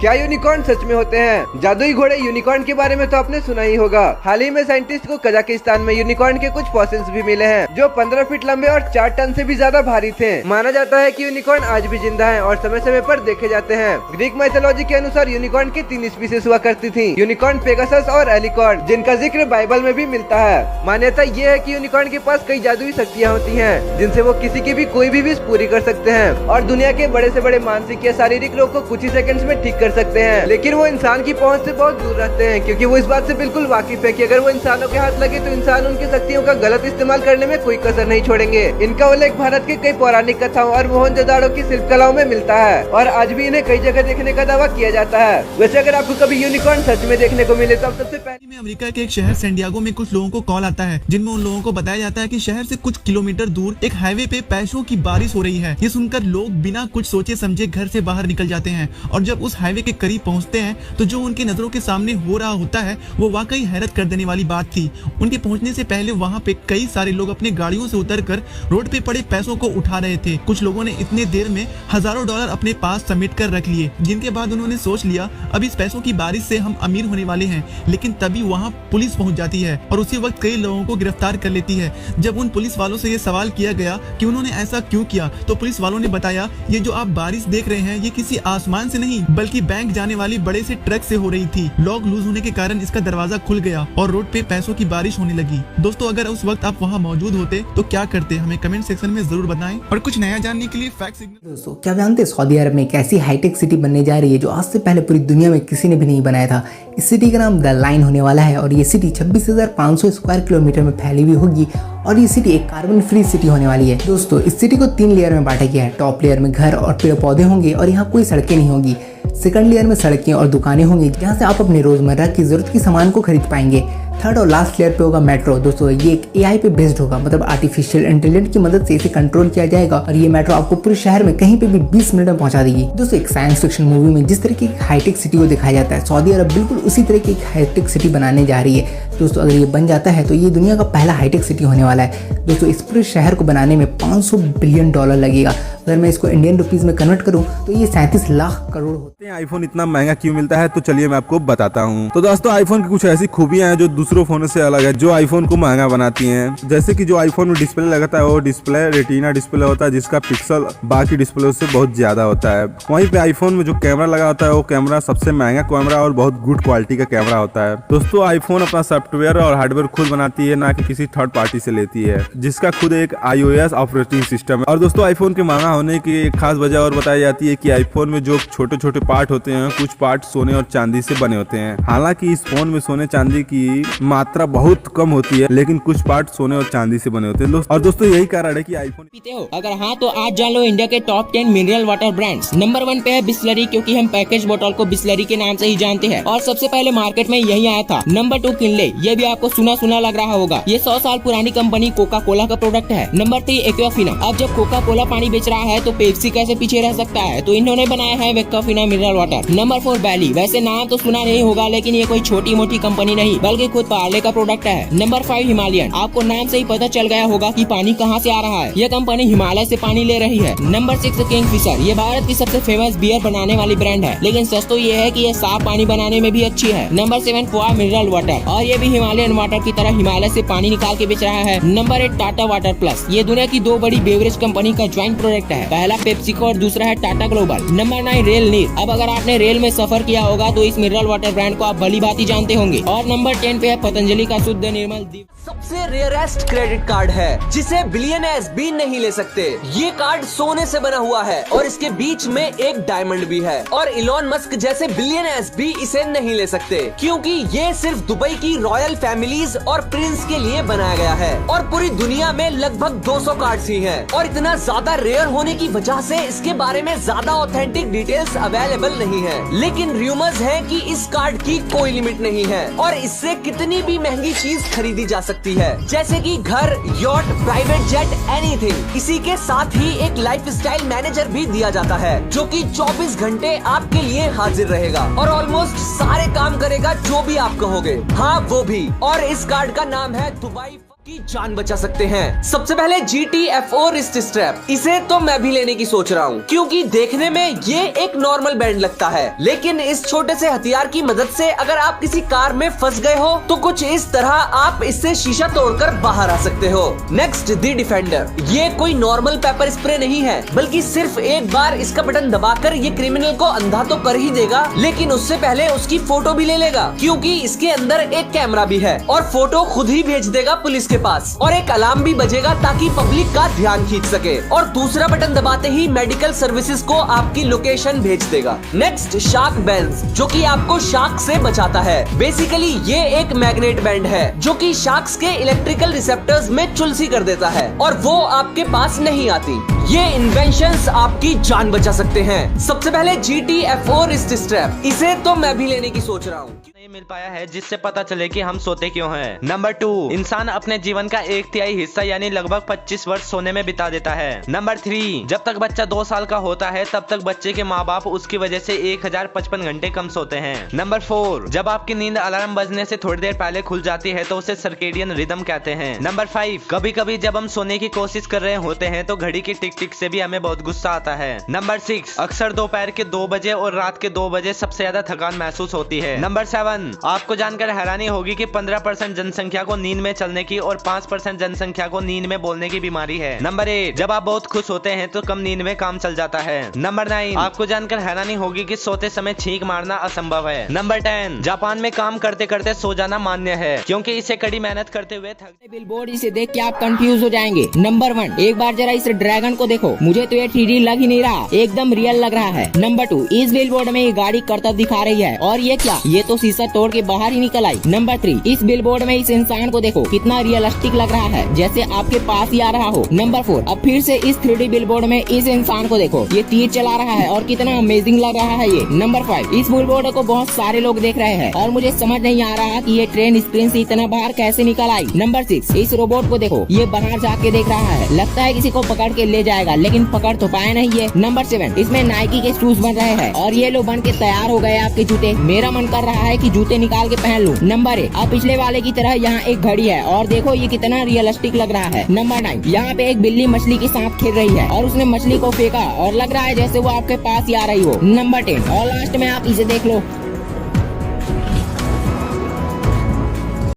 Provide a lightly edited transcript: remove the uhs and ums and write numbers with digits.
क्या यूनिकॉर्न सच में होते हैं? जादुई घोड़े यूनिकॉर्न के बारे में तो आपने सुना ही होगा। हाल ही में साइंटिस्ट को कजाकिस्तान में यूनिकॉर्न के कुछ फॉसिल्स भी मिले हैं जो 15 फीट लंबे और 4 टन से भी ज्यादा भारी थे। माना जाता है कि यूनिकॉर्न आज भी जिंदा हैं और समय समय पर देखे जाते हैं। ग्रीक माइथोलॉजी के अनुसार यूनिकॉर्न की 3 स्पीसीज हुआ करती थी, यूनिकॉर्न, पेगासस और एलिकॉर्न, जिनका जिक्र बाइबल में भी मिलता है। मान्यता ये है कि यूनिकॉर्न के पास कई जादुई शक्तियाँ होती हैं जिनसे वो किसी की भी कोई भी विश पूरी कर सकते हैं और दुनिया के बड़े से बड़े मानसिक या शारीरिक रोग को कुछ ही सेकंड्स में ठीक कर सकते हैं। लेकिन वो इंसान की पहुंच से बहुत दूर रहते हैं क्योंकि वो इस बात से बिल्कुल वाकिफ है कि अगर वो इंसानों के हाथ लगे तो इंसान उनकी शक्तियों का गलत इस्तेमाल करने में कोई कसर नहीं छोड़ेंगे। इनका उल्लेख भारत के कई पौराणिक कथाओं और मोहनजोदाड़ो की शिल्पकलाओं में मिलता है और आज भी इन्हें कई जगह देखने का दावा किया जाता है। वैसे अगर आपको कभी यूनिकॉर्न सच में देखने को मिले तो सबसे पहले अमेरिका के एक शहर सैन डिएगो में कुछ लोगों को कॉल आता है जिनमें उन लोगों को बताया जाता है कि शहर से कुछ किलोमीटर दूर एक हाईवे पे पैसों की बारिश हो रही है। ये सुनकर लोग बिना कुछ सोचे समझे घर से बाहर निकल जाते हैं और जब उस हाईवे के करीब पहुंचते हैं तो जो उनकी नजरों के सामने हो रहा होता है वो वाकई हैरत कर देने वाली बात थी। उनके पहुंचने से पहले वहां पे कई सारे लोग अपने गाड़ियों से उतरकर रोड पे पड़े पैसों को उठा रहे थे। कुछ लोगों ने इतने देर में हजारों डॉलर अपने पास समेट कर रख लिए, जिनके बाद उन्होंने सोच लिया अब इस पैसों की बारिश से हम अमीर होने वाले हैं। लेकिन तभी वहाँ पुलिस पहुंच जाती है और उसी वक्त कई लोगों को गिरफ्तार कर लेती है। जब उन पुलिस वालों से ये सवाल किया गया कि उन्होंने ऐसा क्यों किया तो पुलिस वालों ने बताया ये जो आप बारिश देख रहे हैं ये किसी आसमान से नहीं बल्कि बैंक जाने वाली बड़े से ट्रक से हो रही थी। लॉक लूज होने के कारण इसका दरवाजा खुल गया और रोड पे पैसों की बारिश होने लगी। दोस्तों अगर उस वक्त आप वहाँ मौजूद होते तो क्या करते, हमें कमेंट सेक्शन में जरूर बताएं। और कुछ नया जानने के लिए फैक्ट सिग्नल। दोस्तों क्या जानते हैं सऊदी अरब में एक ऐसी हाईटेक सिटी बनने जा रही है जो आज से पहले पूरी दुनिया में किसी ने भी नहीं बनाया था। इस सिटी का नाम द लाइन होने वाला है और ये सिटी 26,500 स्क्वायर किलोमीटर में फैली हुई होगी और ये सिटी एक कार्बन फ्री सिटी होने वाली है। दोस्तों इस सिटी को 3 लेयर में बांटा गया है। टॉप लेयर में घर और पेड़ पौधे होंगे और यहाँ कोई सड़कें नहीं होगी। सेकंड लेयर में सड़कें और दुकानें होंगी जहाँ से आप अपने रोजमर्रा की जरूरत के सामान को खरीद पाएंगे। थर्ड और लास्ट लेयर पे होगा मेट्रो। दोस्तों ये एक एआई पे बेस्ड होगा, मतलब आर्टिफिशियल इंटेलिजेंस की मदद से इसे कंट्रोल किया जाएगा और ये मेट्रो आपको पूरे शहर में कहीं पे भी 20 मिनट में पहुंचा देगी। दोस्तों एक साइंस फिक्शन मूवी में जिस तरह की हाईटेक सिटी को दिखाया जाता है, सऊदी अरब बिल्कुल उसी तरह की एक हाईटेक सिटी बनाने जा रही है। दोस्तों अगर ये बन जाता है तो ये दुनिया का पहला हाईटेक सिटी होने वाला है। दोस्तों इस पूरे शहर को बनाने में $500 बिलियन लगेगा। अगर मैं इसको इंडियन रुपीज में कन्वर्ट करूं तो ये 37 लाख करोड़ होते हैं। आईफोन इतना महंगा क्यों मिलता है तो चलिए मैं आपको बताता हूं। तो दोस्तों आईफोन की कुछ ऐसी खूबियां हैं जो दूसरों फोनों से अलग है, जो आईफोन को महंगा बनाती हैं। जैसे कि जो आईफोन में डिस्प्ले लगता है वो डिस्प्ले रेटिना डिस्प्ले होता है जिसका पिक्सल बाकी डिस्प्ले से बहुत ज्यादा होता है। वहीं पे आईफोन में जो कैमरा लगा होता है वो कैमरा सबसे महंगा कैमरा और बहुत गुड क्वालिटी का कैमरा होता है। दोस्तों आईफोन अपना सॉफ्टवेयर और हार्डवेयर खुद बनाती है, ना कि किसी थर्ड पार्टी से लेती है, जिसका खुद एक iOS ऑपरेटिंग सिस्टम है। और दोस्तों आईफोन के महंगा होने की एक खास वजह और बताई जाती है कि आईफोन में जो छोटे छोटे पार्ट होते हैं कुछ पार्ट सोने और चांदी से बने होते हैं। हालांकि इस फोन में सोने चांदी की मात्रा बहुत कम होती है लेकिन कुछ पार्ट सोने और चांदी से बने होते हैं। और दोस्तों यही कारण है कि आईफोन पीते हो? अगर हाँ तो आज जान लो इंडिया के top 10 mineral water brands. Number 1 पे है बिस्लरी, क्योंकि हम पैकेज बोतल को बिस्लरी के नाम से ही जानते हैं और सबसे पहले मार्केट में यही आया था। नंबर 2 किनले, ये भी आपको सुना सुना लग रहा होगा। ये 100 साल पुरानी कंपनी कोका कोला का प्रोडक्ट है। Number 3 Aquafina. अब जब कोका कोला पानी बेच रहा है तो पेप्सी कैसे पीछे रह सकता है, तो इन्होंने बनाया है एक्वाफिना मिनरल वाटर। नंबर 4 बैली। वैसे नाम तो सुना नहीं होगा लेकिन ये कोई छोटी मोटी कंपनी नहीं बल्कि खुद पार्ले का प्रोडक्ट है। Number 5 Himalayan. आपको नाम से ही पता चल गया होगा कि पानी कहां से आ रहा है, यह कंपनी हिमालय से पानी ले रही है। Number 6 Kingfisher. ये भारत की सबसे फेमस बियर बनाने वाली ब्रांड है लेकिन सच तो ये है कि ये साफ पानी बनाने में भी अच्छी है। नंबर 7 फोआ मिनरल वाटर, और ये भी हिमालयन वाटर की तरह हिमालय से पानी निकाल के बेच रहा है। Number 8 Tata water plus. ये दुनिया की 2 बड़ी बेवरेज कंपनी का ज्वाइंट प्रोडक्ट है, पहला पेप्सिको और दूसरा है टाटा ग्लोबल। नंबर 9 रेल नीर। अब अगर आपने रेल में सफर किया होगा तो इस मिनरल वाटर ब्रांड को आप भली भांति जानते होंगे। और नंबर 10 पे है पतंजलि का शुद्ध निर्मल दीप। सबसे रेयरेस्ट क्रेडिट कार्ड है जिसे बिलियनर्स भी नहीं ले सकते। ये कार्ड सोने से बना हुआ है और इसके बीच में एक डायमंड भी है और इलॉन मस्क जैसे बिलियनर्स भी इसे नहीं ले सकते क्योंकि ये सिर्फ दुबई की रॉयल फैमिलीज और प्रिंस के लिए बनाया गया है। और पूरी दुनिया में लगभग 200 कार्ड्स ही हैं और इतना ज्यादा रेयर होने की वजह से इसके बारे में ज्यादा ऑथेंटिक डिटेल्स अवेलेबल नहीं है। लेकिन रूमर्स है कि इस कार्ड की कोई लिमिट नहीं है और इससे कितनी भी महंगी चीज खरीदी जा सकती है, जैसे कि घर, यॉट, प्राइवेट जेट, एनीथिंग। इसी के साथ ही एक लाइफस्टाइल मैनेजर भी दिया जाता है जो कि 24 घंटे आपके लिए हाजिर रहेगा और ऑलमोस्ट सारे काम करेगा जो भी आप कहोगे। हाँ वो भी। और इस कार्ड का नाम है दुबई की जान बचा सकते हैं। सबसे पहले GT-F4 रिस्ट स्ट्रैप, इसे तो मैं भी लेने की सोच रहा हूँ, क्योंकि देखने में ये एक नॉर्मल बैंड लगता है, लेकिन इस छोटे से हथियार की मदद से अगर आप किसी कार में फंस गए हो तो कुछ इस तरह आप इससे शीशा तोड़कर बाहर आ सकते हो। नेक्स्ट दी डिफेंडर, ये कोई नॉर्मल पेपर स्प्रे नहीं है, बल्कि सिर्फ एक बार इसका बटन दबाकर ये क्रिमिनल को अंधा तो कर ही देगा, लेकिन उससे पहले उसकी फोटो भी ले लेगा, क्योंकि इसके अंदर एक कैमरा भी है और फोटो खुद ही भेज देगा पुलिस के पास, और एक अलार्म भी बजेगा ताकि पब्लिक का ध्यान खींच सके, और दूसरा बटन दबाते ही मेडिकल सर्विसेज को आपकी लोकेशन भेज देगा। नेक्स्ट शार्क बैंड, जो कि आपको शार्क से बचाता है। बेसिकली ये एक मैग्नेट बैंड है जो कि शार्क्स के इलेक्ट्रिकल रिसेप्टर्स में चुलसी कर देता है और वो आपके पास नहीं आती। ये इन्वेंशंस आपकी जान बचा सकते हैं। सबसे पहले GT-F4 रिस्ट स्ट्रैप, इसे तो मैं भी लेने की सोच रहा हूँ। नहीं मिल पाया है जिससे पता चले कि हम सोते क्यों हैं। नंबर 2, इंसान अपने जीवन का 1/3 हिस्सा यानी लगभग 25 वर्ष सोने में बिता देता है। नंबर 3, जब तक बच्चा 2 साल का होता है तब तक बच्चे के माँ बाप उसकी वजह से 1055 घंटे कम सोते हैं। नंबर 4, जब आपकी नींद अलार्म बजने से थोड़ी देर पहले खुल जाती है तो उसे सर्केडियन रिदम कहते हैं। नंबर 5, कभी कभी जब हम सोने की कोशिश कर रहे होते हैं तो घड़ी की टिक टिक से भी हमें बहुत गुस्सा आता है। नंबर 6, अक्सर दोपहर के 2 बजे और रात के 2 बजे सबसे ज्यादा थकान महसूस होती है। नंबर 7, आपको जानकर हैरानी होगी कि 15% जनसंख्या को नींद में चलने की और 5% जनसंख्या को नींद में बोलने की बीमारी है। नंबर 8, जब आप बहुत खुश होते हैं तो कम नींद में काम चल जाता है। नंबर 9, आपको जानकर हैरानी होगी कि सोते समय छींक मारना असंभव है। नंबर 10, जापान में काम करते करते सो जाना मान्य है, क्योंकि इसे कड़ी मेहनत करते हुए बिलबोर्ड इसे देख के आप कंफ्यूज हो जाएंगे। नंबर 1, एक बार जरा इस ड्रैगन को देखो, मुझे तो ये 3D लग ही नहीं रहा, एकदम रियल लग रहा है। नंबर 2, इस बिलबोर्ड में ये गाड़ी करतब दिखा रही है, और ये क्या, ये तो शीशा तोड़ के बाहर ही निकल आई। नंबर 3, इस बिलबोर्ड में इस इंसान को देखो, कितना रियलिस्टिक लग रहा है, जैसे आपके पास ही आ रहा हो। नंबर 4, अब फिर से इस 3D बिलबोर्ड में इस इंसान को देखो, ये तीर चला रहा है और कितना अमेजिंग लग रहा है ये। नंबर 5, इस बिलबोर्ड को बहुत सारे लोग देख रहे हैं और मुझे समझ नहीं आ रहा कि ये ट्रेन स्क्रीन से इतना बाहर कैसे निकल आई। नंबर 6, इस रोबोट को देखो, ये बाहर जाके देख रहा है, लगता है किसी को पकड़ के ले जाएगा, लेकिन पकड़ तो पाया नहीं है। नंबर 7, इसमें नाइकी के शूज बन रहे हैं और ये लो बन के तैयार हो गए आपके जूते, मेरा मन कर रहा है कि जूते निकाल के पहन लूं। नंबर 8, अब पिछले वाले की तरह यहाँ एक घड़ी है और देखो ये कितना रियलिस्टिक लग रहा है। नंबर 9, यहाँ पे एक बिल्ली मछली के साथ खेल रही है और उसने मछली को फेंका और लग रहा है जैसे वो आपके पास ही आ रही हो। नंबर 10, और लास्ट में आप इसे देख लो,